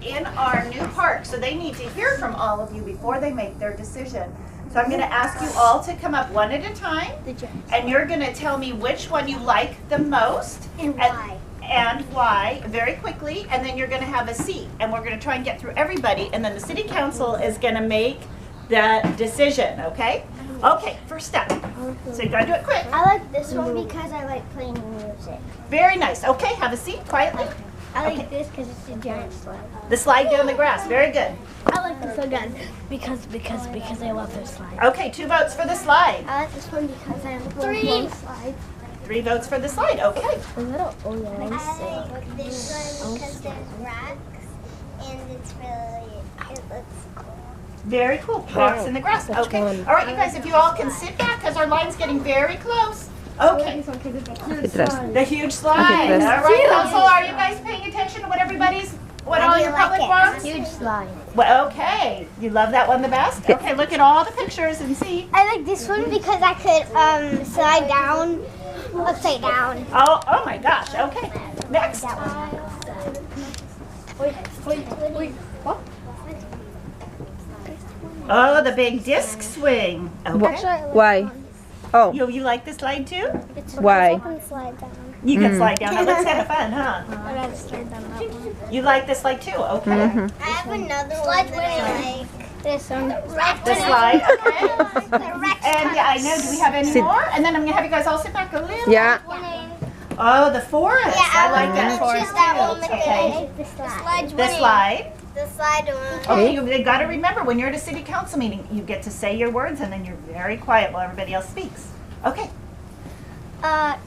in our new park, so they need to hear from all of you before they make their decision. So I'm going to ask you all to come up one at a time, and you're going to tell me which one you like the most. And why. And why, very quickly, and then you're going to have a seat, and we're going to try and get through everybody, and then the city council is going to make that decision, okay? Okay, first step. So you got to do it quick. I like this one because I like playing music. Very nice. Okay, have a seat quietly. I like this because it's a giant slide. The slide down the grass. Very good. I like this one because I love this slide. Okay, 2 votes for the slide. I like this one because I love slide. 3 votes for the slide. Okay. I like this one because there's rocks and it looks cool. Very cool. Rocks in the grass. Okay. All right, you guys, if you all can sit back because our line's getting very close. Okay. The huge slide. All right, council, are you guys paying attention to what all your public wants? Huge slide. Well, okay. You love that one the best? Okay, look at all the pictures and see. I like this one because I could slide down, upside down. Oh my gosh. Okay. Next. Oh, the big disc swing. Okay. Why? Oh. You like the slide too? Why? You can slide down. You can slide down. That looks kind of fun, huh? I gotta slide down that one. You like the slide too? Okay. I have another one that I like. This one. The slide, okay. And yeah, I know. Do we have any more? And then I'm gonna have you guys all sit back a little. Yeah. Oh, the forest. Yeah, I like that forest choose that too. one. Okay. The slide. The slide. The slide one. Okay, you got to remember when you're at a city council meeting, you get to say your words and then you're very quiet while everybody else speaks. Okay. I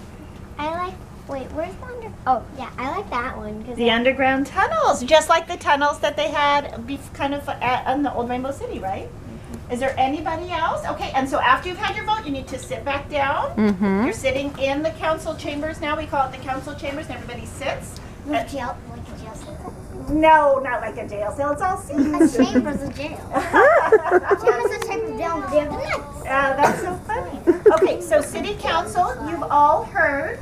like. Wait, where's the Oh, yeah, I like that one The underground tunnels, just like the tunnels that they had kind of in the old Rainbow City, right? Is there anybody else? Okay, and so after you've had your vote, you need to sit back down. You're sitting in the council chambers now. We call it the council chambers, and everybody sits. Like a jail cell. No, not like a jail cell. It's all seats. A chamber's a jail. Chamber's a chamber down there. That's so funny. Okay, so city council, you've all heard.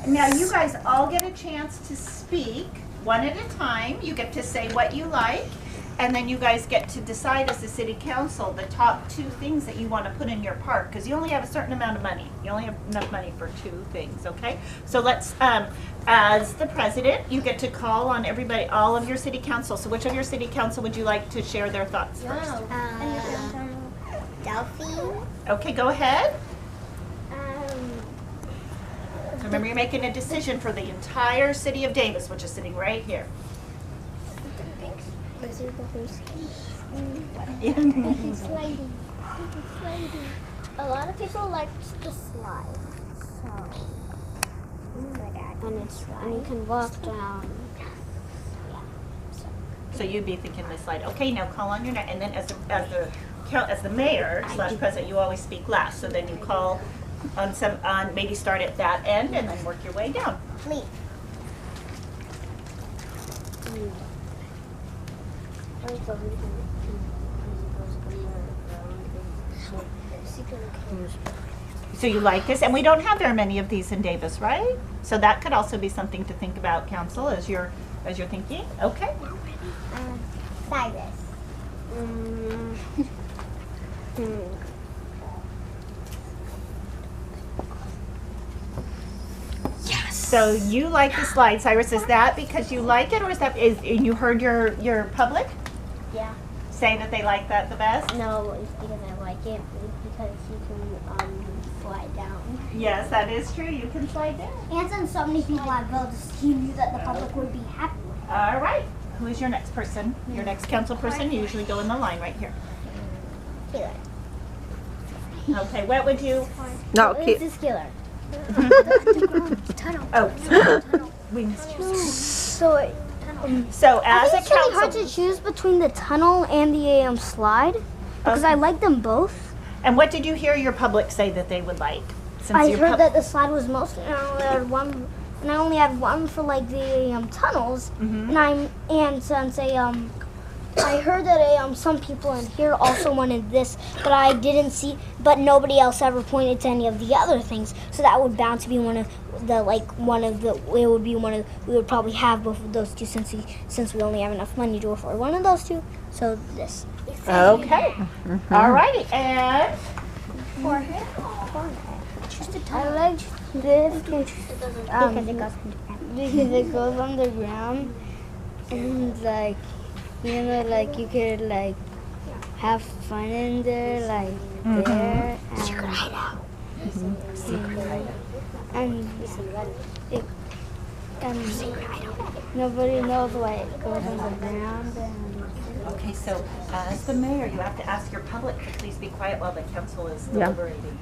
Now you guys all get a chance to speak one at a time. You get to say what you like, and then you guys get to decide as the city council the top 2 things that you want to put in your park, because you only have a certain amount of money. You only have enough money for 2 things, okay? So let's, as the president, you get to call on everybody, all of your city council. So which of your city council would you like to share their thoughts first? Delphine. Okay, go ahead. Remember, you're making a decision for the entire city of Davis, which is sitting right here. A lot of people like the slide. And you can walk down. So you'd be thinking this slide. Okay, now call on your next, and then as the mayor / president, you always speak last. So then you call on maybe start at that end and then work your way down. Me. So you like this, and we don't have very many of these in Davis, right? So that could also be something to think about, council, as you're thinking. Okay. Cyrus. So you like the slide, Cyrus. Is that because you like it, or is you heard your public? Yeah. Say that they like that the best? No, it's because I like it. It's because you can slide down. Yes, that is true. You can slide down. And since so many people have voted, he knew that the public would be happy with it. All right. Who is your next person? Your next council person? You usually go in the line right here. Killer. Okay, what would you? No, This is Killer. Tunnel. Oh, we missed you. So as a it's really hard council, to choose between the tunnel and the slide because I like them both. and what did you hear your public say that they would like? Since I your heard that the slide was mostly, and I only had one for like the tunnels, and since I heard that some people in here also wanted this, but I didn't see. But nobody else ever pointed to any of the other things. So that would bound to be one of the we would probably have both of those two since we only have enough money to afford one of those two. So this. Okay. All righty. And I like this because it goes on the ground and like you could like have fun in there there and nobody knows why it goes on the ground. okay, so as the mayor, you have to ask your public to please be quiet while the council is deliberating.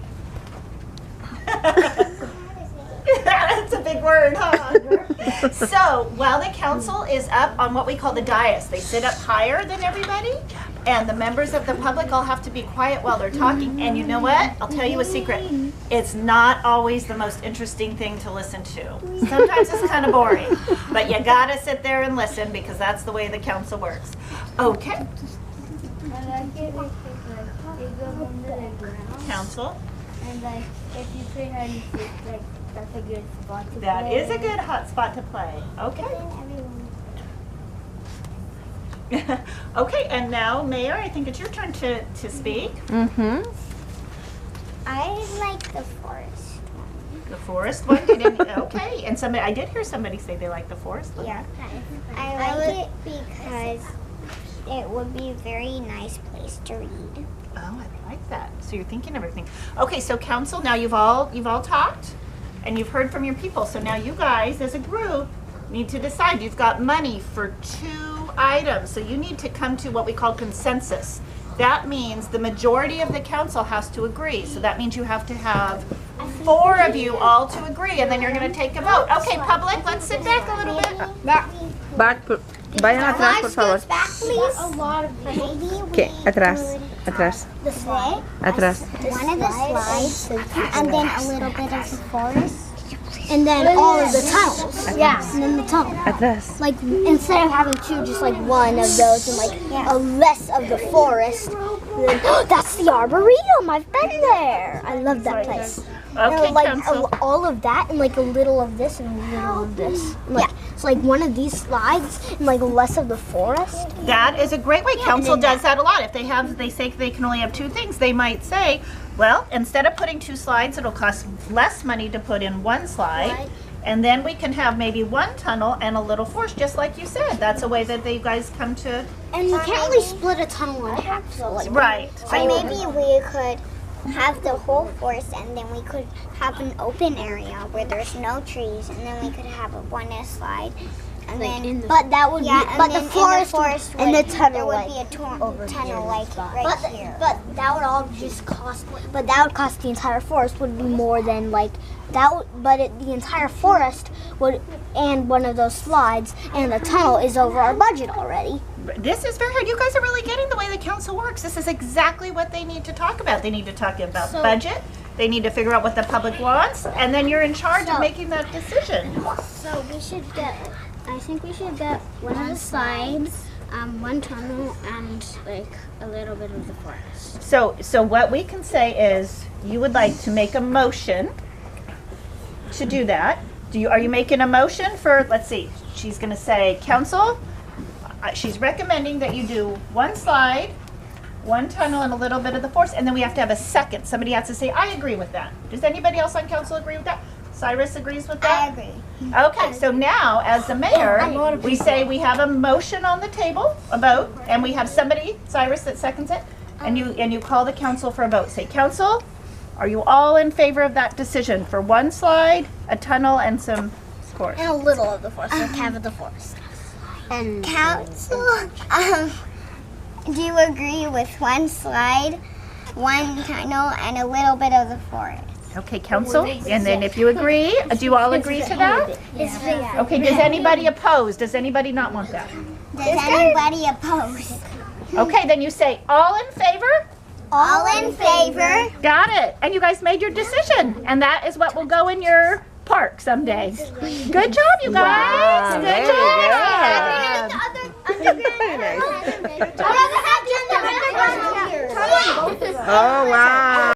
That's a big word, huh? So while the council is up on what we call the dais, they sit up higher than everybody, and the members of the public all have to be quiet while they're talking. And you know what? I'll tell you a secret. It's not always the most interesting thing to listen to. Sometimes it's kind of boring, but you gotta sit there and listen because that's the way the council works. Okay. I like it because it goes under the ground. Council. And like if you play hide and seek, like that's a good spot to play. That is a good hot spot to play. Okay. Okay, and now, Mayor, I think it's your turn to speak. I like the forest. The forest one? You didn't, okay, and somebody, I did hear somebody say they like the forest one. Yeah. I like it because it would be a very nice place to read. Oh, I like that. So you're thinking of everything. Okay, so council, now you've all talked and you've heard from your people. So now you guys as a group need to decide. You've got money for 2 items. So you need to come to what we call consensus. That means the majority of the council has to agree. So that means you have to have 4 of you all to agree, and then you're going to take a vote. Okay, public, let's sit back a little bit. Vayan atrás, por favor. Back, please. A lot of ¿Qué? Atrás. Atrás. The slide. Atrás. One of the slides, and then a little bit of the forest. And then all of the tunnels. Yeah, and then the tunnel. Atrás. Like instead of having 2, just like one of those, and like a less of the forest. Then, that's the Arboretum. I've been there. I love that place. Okay, like council. all of that, and like a little of this, and a little of this. Like it's like one of these slides, and like less of the forest. That is a great way. Council does that a lot. If they say they can only have 2 things, they might say, well, instead of putting 2 slides, it'll cost less money to put in 1 slide. And then we can have maybe 1 tunnel and a little forest, just like you said. That's a way that you guys come to. And you can't really split a tunnel in half. So like, Right. Or maybe we could have the whole forest, and then we could have an open area where there's no trees, and then we could have a one slide. And then, but that would be, but the forest would, and the tunnel there would like be a tunnel like right here. But that would all just cost. But that would cost the entire forest would be more than like that. The entire forest would, and one of those slides and the tunnel is over our budget already. This is very hard. You guys are really getting the way the council works. This is exactly what they need to talk about. They need to talk about budget. They need to figure out what the public wants, and then you're in charge of making that decision. So I think we should get one of the slides, 1 tunnel, and like a little bit of the forest. So what we can say is you would like to make a motion to do that. Are you making a motion for, let's see, she's going to say, council, she's recommending that you do 1 slide, 1 tunnel, and a little bit of the forest, and then we have to have a second. Somebody has to say, I agree with that. Does anybody else on council agree with that? Cyrus agrees with that? I agree. Okay, so now, as the mayor, we say we have a motion on the table, a vote, and we have somebody, Cyrus, that seconds it, and you call the council for a vote. Say, council, are you all in favor of that decision for 1 slide, a tunnel, and some forest? And a little of the forest, like half of the forest. And council, do you agree with 1 slide, 1 tunnel, and a little bit of the forest? Okay, council, and then if you agree, do you all agree to that? Yeah. Okay, does anybody oppose? Does anybody not want that? Does anybody oppose? Okay, then you say, all in favor? All in favor? Got it. And you guys made your decision, and that is what will go in your park someday. Good job, you guys. Wow, Good very job. good. The other Very nice. I'd rather have just the underground here. Oh, wow.